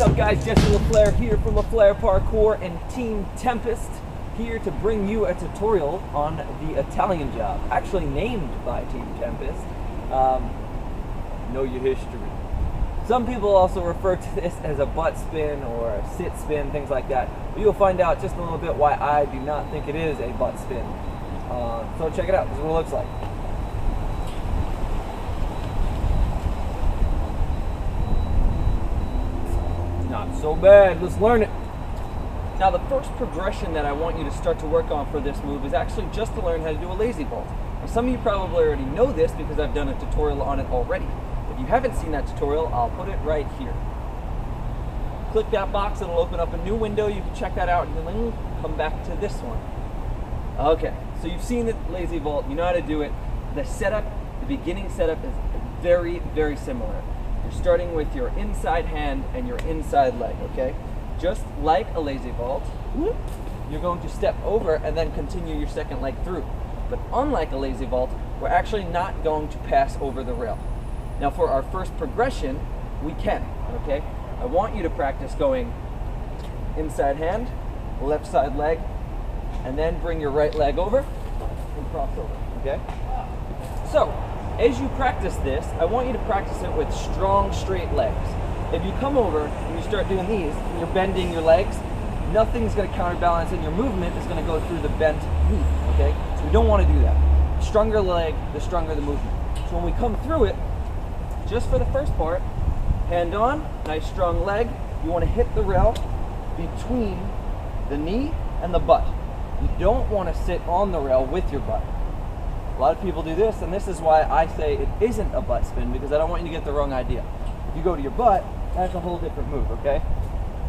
up, guys? Jesse Flair here from the Flair Parkour and Team Tempest, here to bring you a tutorial on the Italian job, actually named by Team Tempest. Know your history. Some people also refer to this as a butt spin or a sit spin, things like that. But you'll find out just a little bit why I do not think it is a butt spin. So check it out. This is what it looks like. Not so bad. Let's learn it. Now, the first progression that I want you to start to work on for this move is actually just to learn how to do a lazy vault. Now, some of you probably already know this because I've done a tutorial on it already. If you haven't seen that tutorial, I'll put it right here. Click that box, it'll open up a new window. You can check that out and then come back to this one. Okay, so you've seen the lazy vault, you know how to do it. The setup, the beginning setup is very, very similar. You're starting with your inside hand and your inside leg, okay? Just like a lazy vault, you're going to step over and then continue your second leg through. But unlike a lazy vault, we're actually not going to pass over the rail. Now for our first progression, we can, okay? I want you to practice going inside hand, left side leg, and then bring your right leg over and cross over, okay? So, as you practice this, I want you to practice it with strong, straight legs. If you come over and you start doing these, and you're bending your legs, nothing's gonna counterbalance and your movement is gonna go through the bent knee, okay? So we don't wanna do that. The stronger the leg, the stronger the movement. So when we come through it, just for the first part, hand on, nice strong leg. You wanna hit the rail between the knee and the butt. You don't wanna sit on the rail with your butt. A lot of people do this, and this is why I say it isn't a butt spin, because I don't want you to get the wrong idea. If you go to your butt, that's a whole different move, okay?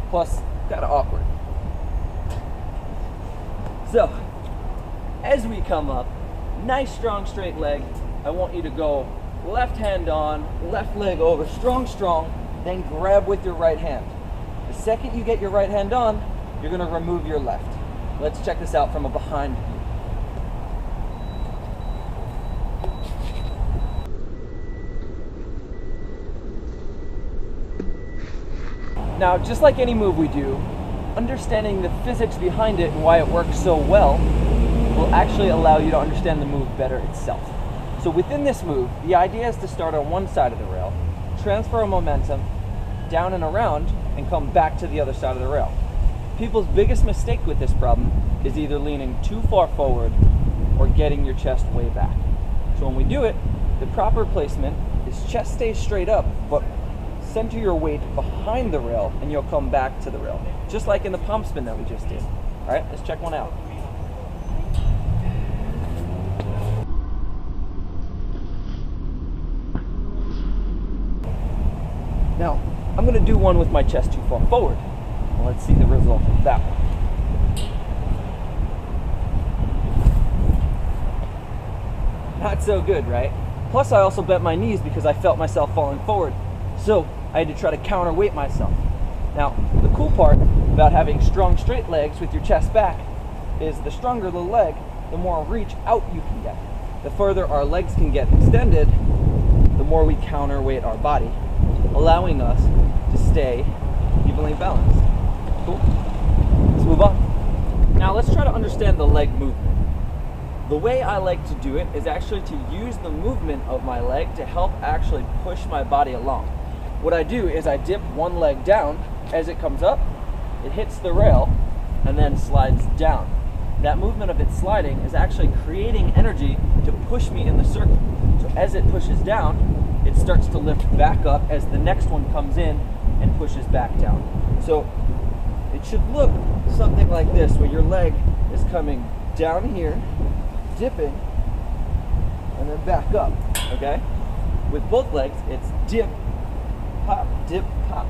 Plus, kind of awkward. So, as we come up, nice strong straight leg, I want you to go left hand on, left leg over, strong, strong, then grab with your right hand. The second you get your right hand on, you're gonna remove your left. Let's check this out from a behind view. Now, just like any move we do, understanding the physics behind it and why it works so well will actually allow you to understand the move better itself. So within this move, the idea is to start on one side of the rail, transfer a momentum down and around, and come back to the other side of the rail. People's biggest mistake with this problem is either leaning too far forward or getting your chest way back. So when we do it, the proper placement is chest stays straight up, but center your weight behind the rail and you'll come back to the rail. Just like in the palm spin that we just did. All right, let's check one out. Now, I'm gonna do one with my chest too far forward. Well, let's see the result of that one. Not so good, right? Plus, I also bent my knees because I felt myself falling forward. So I had to try to counterweight myself. Now, the cool part about having strong straight legs with your chest back is the stronger the leg, the more reach out you can get. The further our legs can get extended, the more we counterweight our body, allowing us to stay evenly balanced. Cool? Let's move on. Now let's try to understand the leg movement. The way I like to do it is actually to use the movement of my leg to help actually push my body along. What I do is I dip one leg down. As it comes up, it hits the rail and then slides down. That movement of it sliding is actually creating energy to push me in the circle. So as it pushes down, it starts to lift back up as the next one comes in and pushes back down. So it should look something like this, where your leg is coming down here, dipping, and then back up, okay? With both legs, it's dip, pop, dip, pop.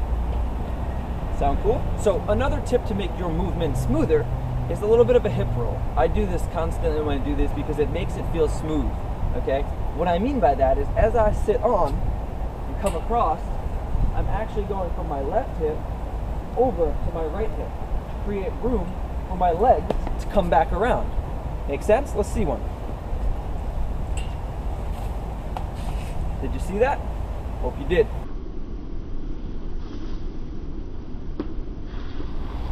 Sound cool? So another tip to make your movement smoother is a little bit of a hip roll. I do this constantly when I do this because it makes it feel smooth, okay? What I mean by that is as I sit on and come across, I'm actually going from my left hip over to my right hip to create room for my legs to come back around. Make sense? Let's see one. Did you see that? Hope you did.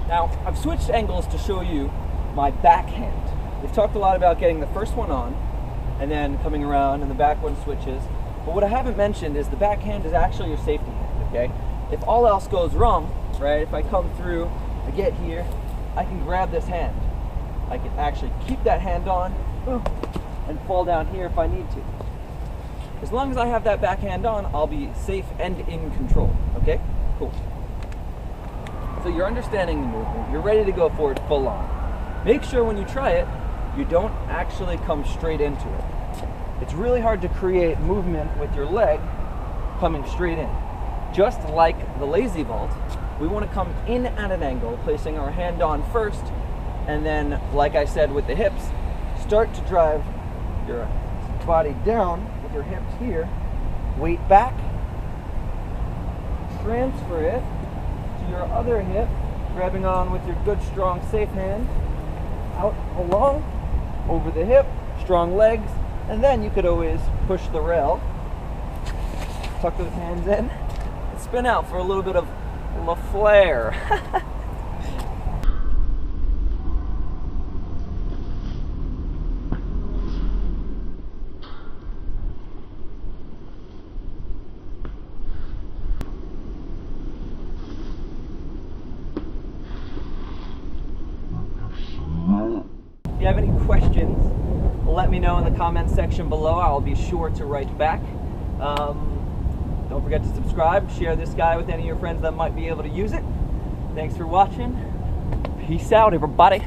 Now, I've switched angles to show you my backhand. We've talked a lot about getting the first one on and then coming around and the back one switches. But what I haven't mentioned is the backhand is actually your safety hand, okay? If all else goes wrong, right, if I come through, I get here, I can grab this hand. I can actually keep that hand on and fall down here if I need to. As long as I have that backhand on, I'll be safe and in control, okay? Cool. So you're understanding the movement, you're ready to go for it full on. Make sure when you try it, you don't actually come straight into it. It's really hard to create movement with your leg coming straight in. Just like the lazy vault, we want to come in at an angle, placing our hand on first, and then, like I said with the hips, start to drive your body down with your hips here, weight back, transfer it to your other hip, grabbing on with your good strong safe hand, out along, over the hip, strong legs, and then you could always push the rail, tuck those hands in, and spin out for a little bit of Flair. If you have any questions, let me know in the comments section below. I'll be sure to write back. Don't forget to subscribe, share this guy with any of your friends that might be able to use it. Thanks for watching. Peace out, everybody.